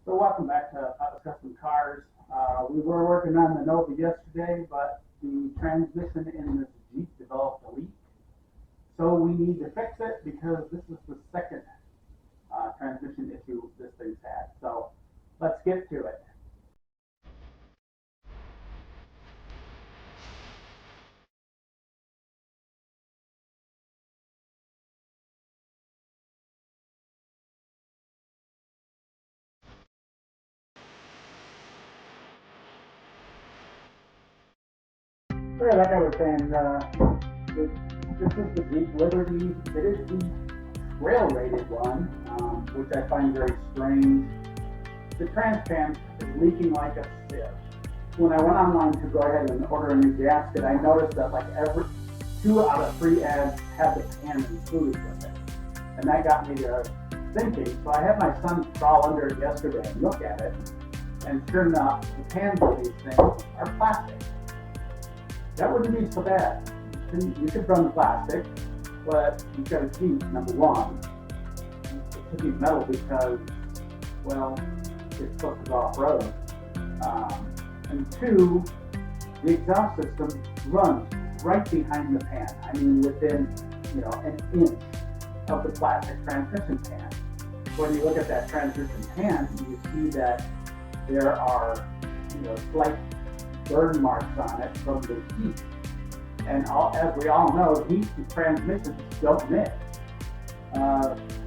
So welcome back to Custom Cars. We were working on the Nova yesterday, but the transmission in this Jeep developed a leak. So we need to fix it because this is the second transmission issue this thing's had. So let's get to it. All right, like I was saying, this is the Jeep Liberty. It is the rail-rated one, which I find very strange. The trans pan is leaking like a sieve. When I went online to go ahead and order a new gasket, I noticed that like every 2 out of 3 ads had the pan included with it. And that got me to thinking. So I had my son crawl under it yesterday and look at it. And sure enough, the pans of these things are plastic. That wouldn't be so bad. You could run plastic, but you've got to keep, number one, it should be metal because, well, it's supposed to go off-road. And two, the exhaust system runs right behind the pan. I mean, within, an inch of the plastic transmission pan. When you look at that transmission pan, you see that there are, slight burn marks on it from the heat. And as we all know, heat and transmissions don't mix.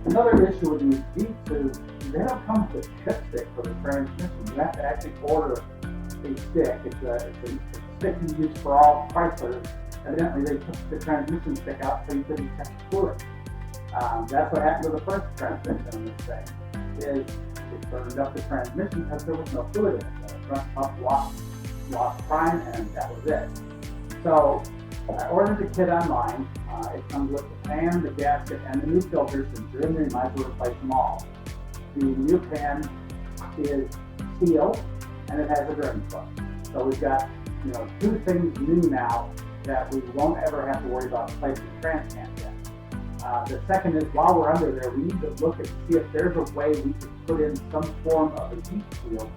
Another issue with these Jeeps is they don't come with a chipstick for the transmission. You have to actually order a stick. It's a stick you use for all Chryslers. Evidently, they took the transmission stick out so you couldn't check the fluid. That's what happened with the first transmission on this thing. Is it burned up the transmission because there was no fluid in it. The front pump lost prime, and that was it. So I ordered the kit online. It comes with the pan, the gasket, and the new filters, and you're in there, you might as well replace them all. The new pan is steel, and it has a drain plug. So we've got, 2 things new now that we won't ever have to worry about replacing the trans pan yet. The second is, while we're under there, we need to look and see if there's a way we could put in some form of a heat shield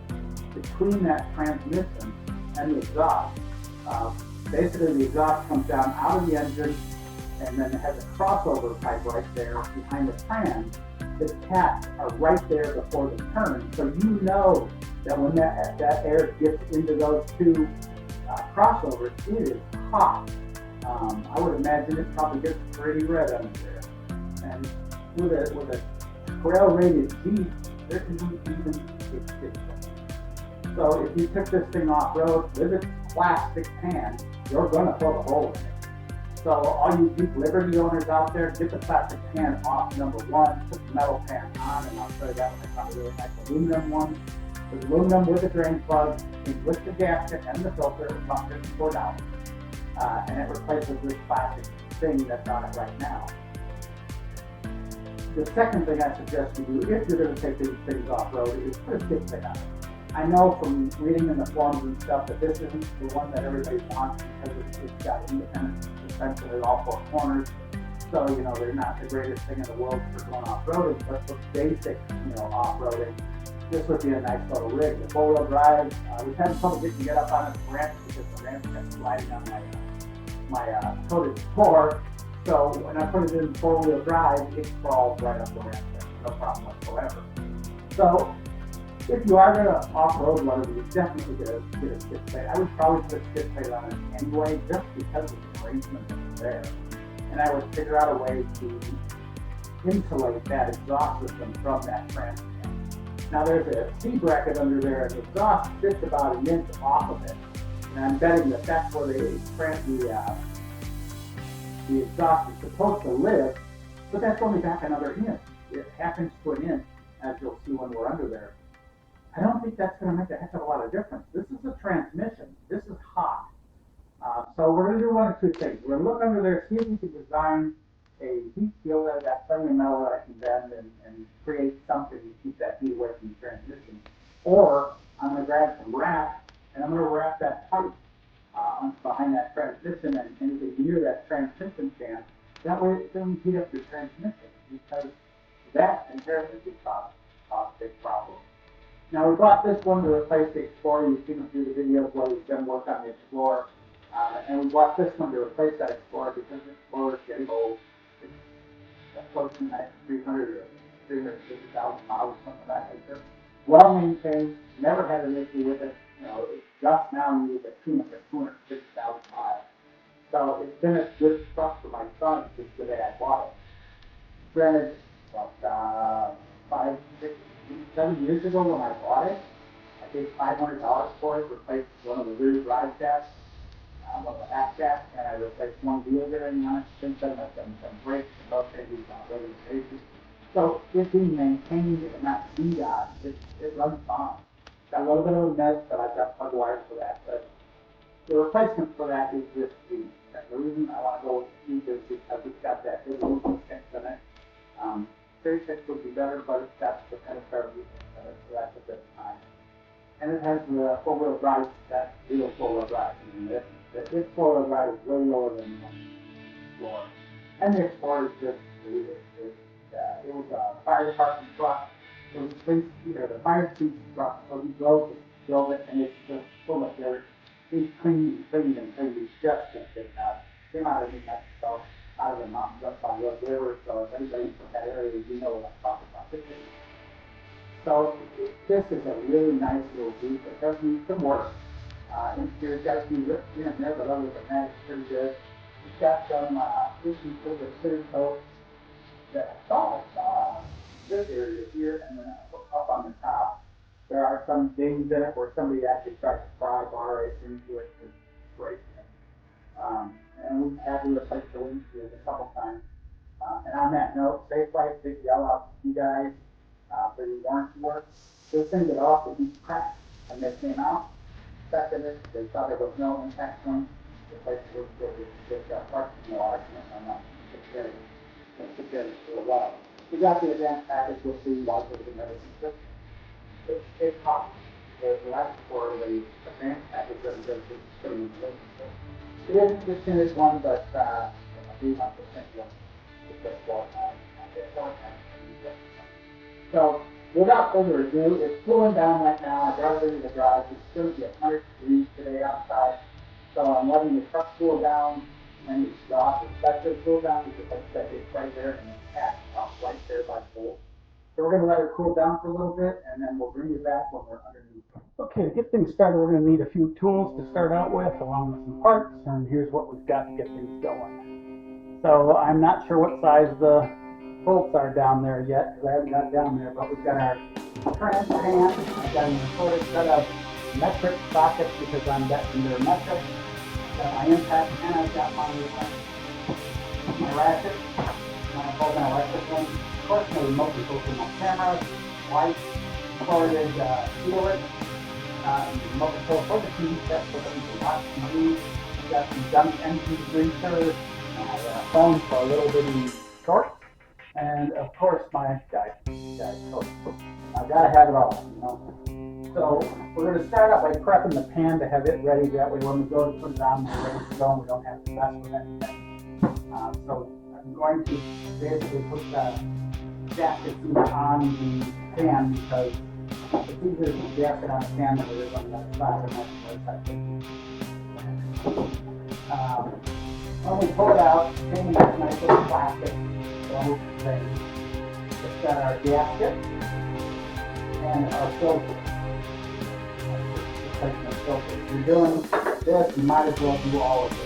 between that transmission and the exhaust. Basically, the exhaust comes down out of the engine, and then it has a crossover pipe right there behind the trans. The caps are right there before the turn, so you know that when that air gets into those 2 crossovers, it is hot. I would imagine it probably gets pretty red under there. And with a trail-rated Jeep, there isn't even a stick. So if you took this thing off-road with its plastic pan, you're going to put a hole in it. So all you Jeep Liberty owners out there, get the plastic pan off, number one, put the metal pan on, and I'll show you that one. I found a really nice aluminum one. There's aluminum with a drain plug, with the gasket and the filter, about $54. And it replaces this plastic thing that's on it right now. The second thing I suggest you do, if you're going to take these things off-road, is put a skid plate on it. I know from reading in the forums and stuff that this isn't the one that everybody wants because it's got independent suspension at all 4 corners. So, they're not the greatest thing in the world for going off-roading, but for basic, off-roading, this would be a nice little rig. The 4-wheel drive, we've had trouble getting to get up on this ramp because the ramp kept sliding on my coated floor. So when I put it in 4-wheel drive, it crawls right up the ramp. No problem whatsoever. So if you are going to off-road one of these, definitely get a skid plate. I would probably put a skid plate on it anyway, just because of the arrangement that's there. And I would figure out a way to insulate that exhaust system from that trans pan. Now there's a C-bracket under there, and the exhaust sits about an inch off of it. And I'm betting that that's where the exhaust is supposed to live, but that's only back another inch. It happens to an inch, as you'll see when we're under there. I don't think that's going to make a heck of a lot of difference. This is a transmission. This is hot. So we're going to do one of 2 things. We're going to look under there, see if we can design a heat shield out of that friendly metal that I can bend and create something to keep that heat away from the transmission. Or I'm going to grab some wrap, and I'm going to wrap that pipe behind that transmission and anything near that transmission fan. That way it doesn't heat up your transmission, because that inherently could cause big problems. Now we bought this one to replace the Explorer. You've seen a few of the videos where we've done work on the Explorer. And we bought this one to replace that Explorer because the Explorer is getting old. It's approaching that 300 or 350,000 miles, something like that nature. Well maintained, never had an issue with it. You know, it's just now used at 250,000 miles. So it's been a good truck for my son since the day I bought it. Granted, about 5, 6, 7 years ago when I bought it, I paid $500 for it, replaced one of the rear drive shafts, one of the back shafts, and I replaced one wheel bearing on it. Since then, I've done some brakes and those things on a regular basis. So it's being maintained and not beat on. It runs fine. Got a little bit of a mess, but I've got plug wires for that. But the replacement for that is this speed. And the reason I want to go with speed is because it's got that big movement fix in it. Series 6 would be better, but it's got the kind of car in it, so that's a good time. And it has the four-wheel drive, that real four-wheel drive. I mean, this four-wheel drive is way lower than the Explorer. And the Explorer is just, it was a fire department truck. It was the fire chief's truck, so he drove it, and it's just full of dirt. He's cleaned and he just can't get it out. Came out of New Mexico, out of the mountains up by the river, so if anybody from that area, you know what I'm talking about. So this is a really nice little Jeep. It does need some work. Interior's got a few rips here and there, but other than that, it's pretty good. It's got some issues with the clear coat that I saw this area here and then up on the top. There are some dings in it where somebody actually tried to pry bar it into it to break it. And we've had to replace the windshield a couple times. And on that note, Safe Life did yell out to you guys for your warranty work. This thing got off the beach crack and they came out, inspected it, they thought there was no impact point. The place was just got parts in the water, and it's good for a while. We got the advanced package with the wipers and everything. It costs the last for the advanced package that we go to putting in the relationship. It isn't just in this one, but I believe I'm percent one. So, without further ado, it's cooling down right now. I got ready to drive. It's going to be 100 degrees today outside. So I'm letting the truck cool down and the exhaust especially cool down because like I said, it's right there and it's packed up right there by the hole. So we're going to let it cool down for a little bit and then we'll bring you back when we're underneath. Okay, to get things started, we're going to need a few tools to start out with, along with some parts, and here's what we've got to get things going. So I'm not sure what size the bolts are down there yet, because I haven't got down there, but we've got our trans pan. I've got an assorted set of metric sockets because I'm betting they're metric. I've got my impact, and I've got my ratchet, both my electric ones. Of course, my remote control for my camera, lights, corded sealer, remote control for the TV set so that we can watch TV. I've got some dummy engine greaser, my phone for a little bitty short, and of course my guide coat. I've got to have it all, you know. So we're going to start out by prepping the pan to have it ready. That way when we go to put it on, we're ready to go and we don't have to mess with anything. So I'm going to basically put the gasket on the pan because it's easier to put the gasket on the pan than it is on the other side. And that's when we pull it out, it's in this nice little plastic thing. It's got our gasket and our filter. If you're doing this, you might as well do all of it.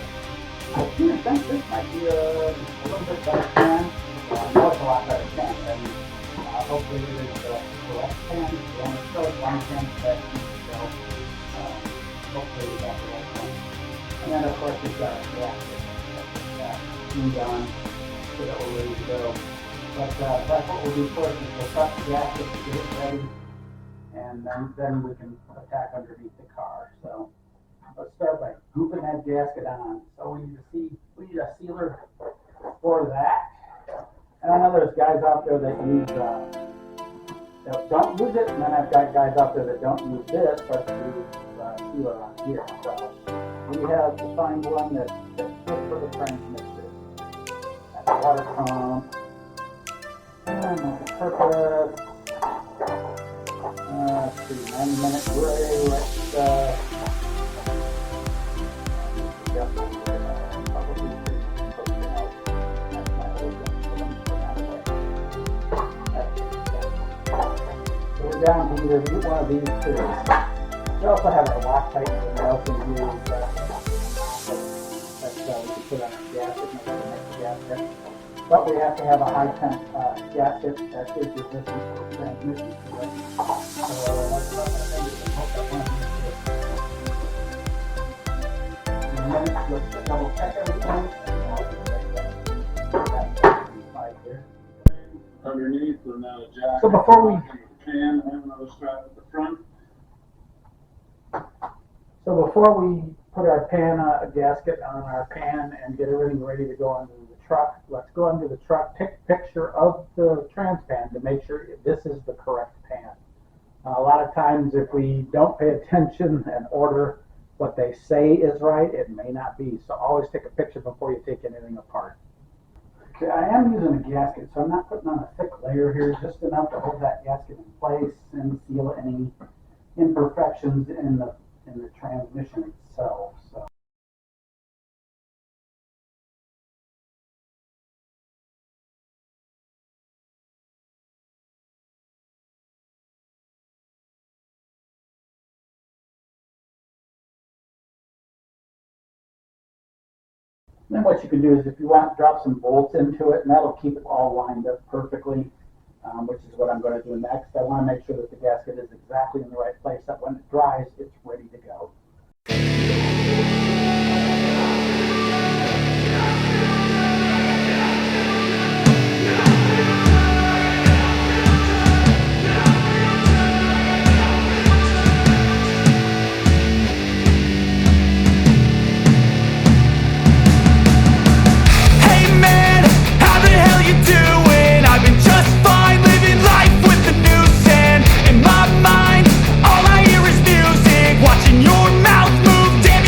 I think this might be a little bit better pan. I know it's a lot better pan. And hopefully it is the correct pan. You want to show it one pan that so hopefully we got the right one. And then of course we've got our gasket. Tuned on so that we're ready to go. But that's what we'll do first is we'll cut the gasket to get it ready. And then we can attack underneath the car. So let's start by gooping that gasket on. So we need a sealer for that. And I know there's guys out there that use that don't use it, and then I've got guys out there that don't use this, but use sealer on here. So we have to find one that's good for the transmission. That's a water pump. And the purpose. Let's see. 90-minute gray. Let's so we're down to either one of these two. We also have our Loctite that we also use that we can put on our gasket and make the gasket. But we have to have a high temp gasket that is resistant to transmission. So let's hope that one is let's double check everything. Underneath, and now a jack. So before we pan, have another strap at the front. So before we put our pan gasket on our pan and get everything ready to go onto the truck, let's go into the truck, take a picture of the trans pan to make sure this is the correct pan. A lot of times if we don't pay attention and order what they say is right, it may not be. So always take a picture before you take anything apart. Okay, I am using a gasket, so I'm not putting on a thick layer here, just enough to hold that gasket in place and seal any imperfections in the transmission itself. So. Then what you can do is if you want, drop some bolts into it, and that'll keep it all lined up perfectly, which is what I'm going to do next. I want to make sure that the gasket is exactly in the right place, that when it dries, it's ready to go. Watching your mouth move, damn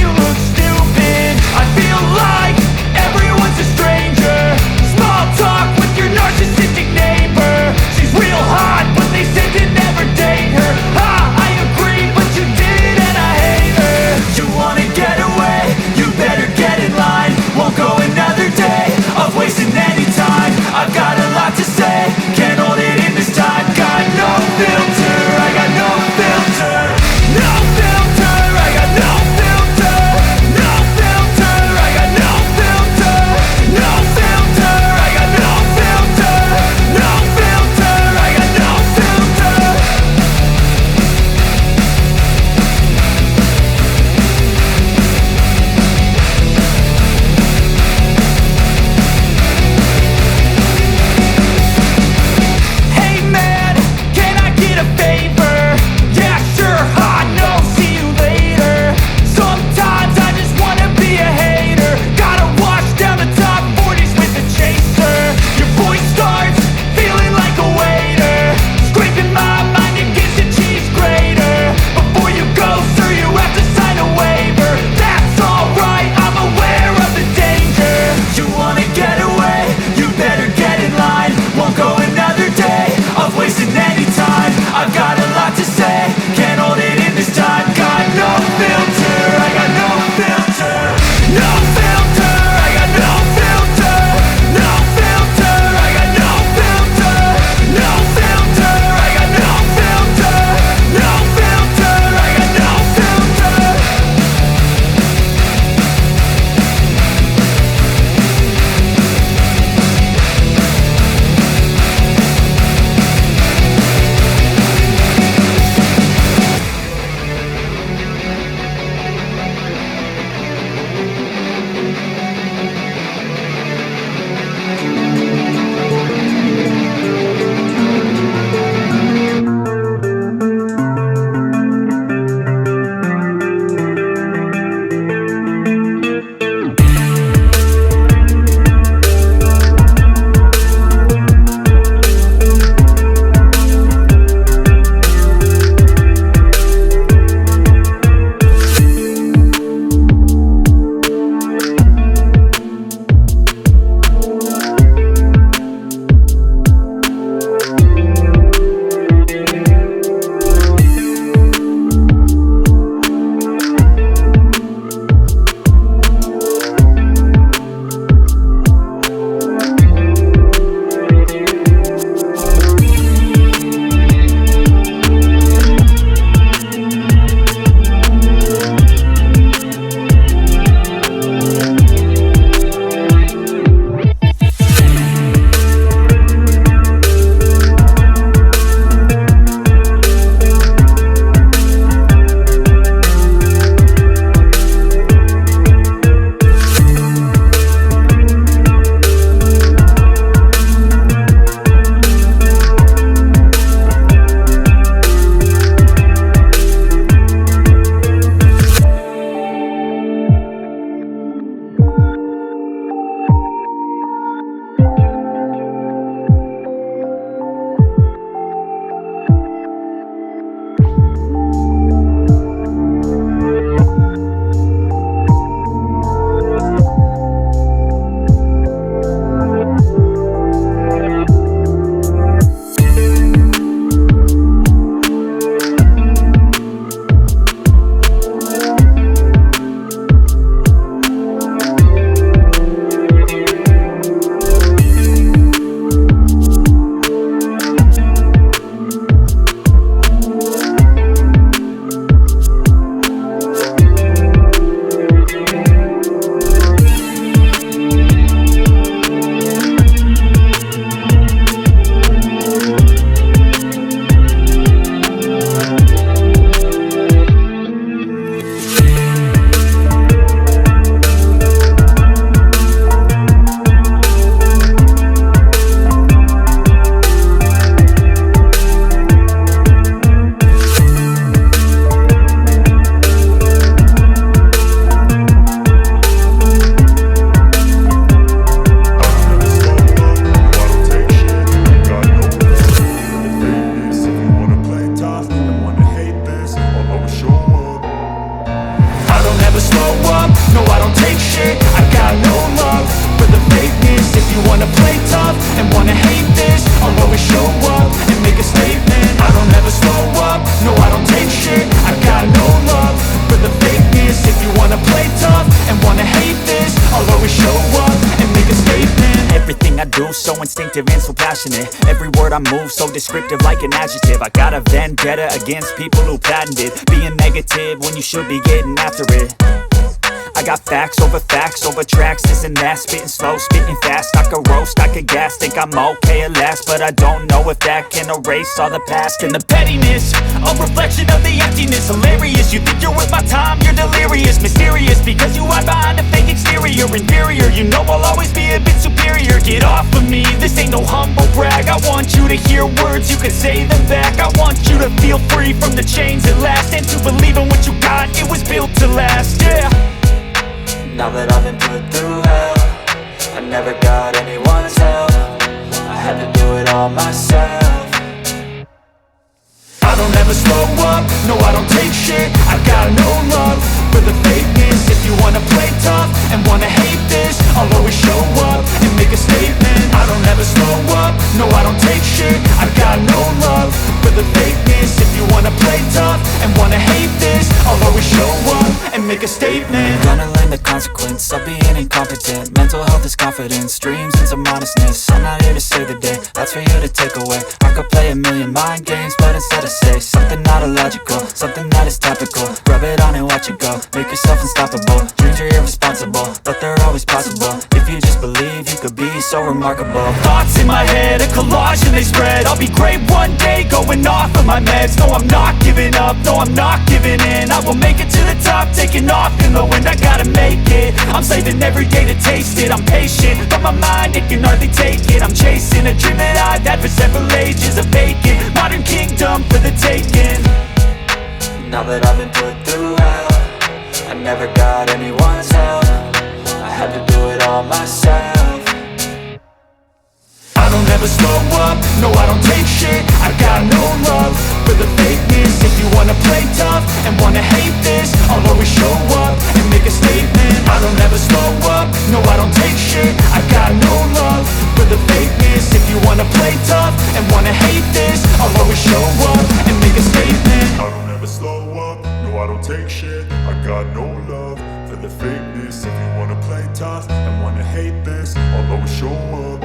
do, so instinctive and so passionate. Every word I move, so descriptive like an adjective. I got a vendetta against people who patented being negative when you should be getting after it. I got facts over tracks, this and that. Spitting slow, spitting fast, I could roast, I could gas. Think I'm okay at last, but I don't know if that can erase all the past. And the pettiness, a reflection of the emptiness. Hilarious, you think you're worth my time, you're delirious. Mysterious, because you hide behind a fake exterior. Inferior, you know I'll always be a bit superior. Get off of me, this ain't no humble brag. I want you to hear words, you can say them back. I want you to feel free from the chains at last, and to believe in what you got, it was built to last, yeah. Now that I've been put through hell, I never got anyone's help. I had to do it all myself. I don't ever slow up, no I don't take shit. I got no love for the fakeness. If you wanna play tough and wanna hate this, I'll always show up and make a statement. I don't ever slow up, no I don't take shit. I got no love for the fakeness. If you wanna play tough and wanna hate this, I'll always show up and make a statement. Gonna learn the consequence of being incompetent. Mental health is confidence, dreams and some modestness. I'm not here to save the day, that's for you to take away. I could play a million mind games, but instead I say something not illogical, something that is topical. Rub it on and watch it go, make yourself unstoppable. Dreams are irresponsible, but they're always possible. If you just believe, you could be so remarkable. Thoughts in my head, a collage and they spread. I'll be great one day, going off of my meds. No, I'm not giving up, no, I'm not giving in. I will make it to the top, taking off in the wind. I gotta make it, I'm saving every day to taste it. I'm patient, but my mind, it can hardly take it. I'm chasing a dream that I've had for several ages. A vacant, modern kingdom for the taking. Now that I've been put through hell, I never got anyone's help. I had to do it all myself. I don't ever slow up, no I don't take shit. I got no love for the fakeness. If you wanna play tough and wanna hate this, I'll always show up and make a statement. I don't ever slow up, no I don't take shit. I got no love for the fakeness. If you wanna play tough and wanna hate this, I'll always show up and make a statement. I don't ever slow up, no I don't take shit. I got no love for the fakeness. If you wanna play tough and wanna hate this, I'll always show up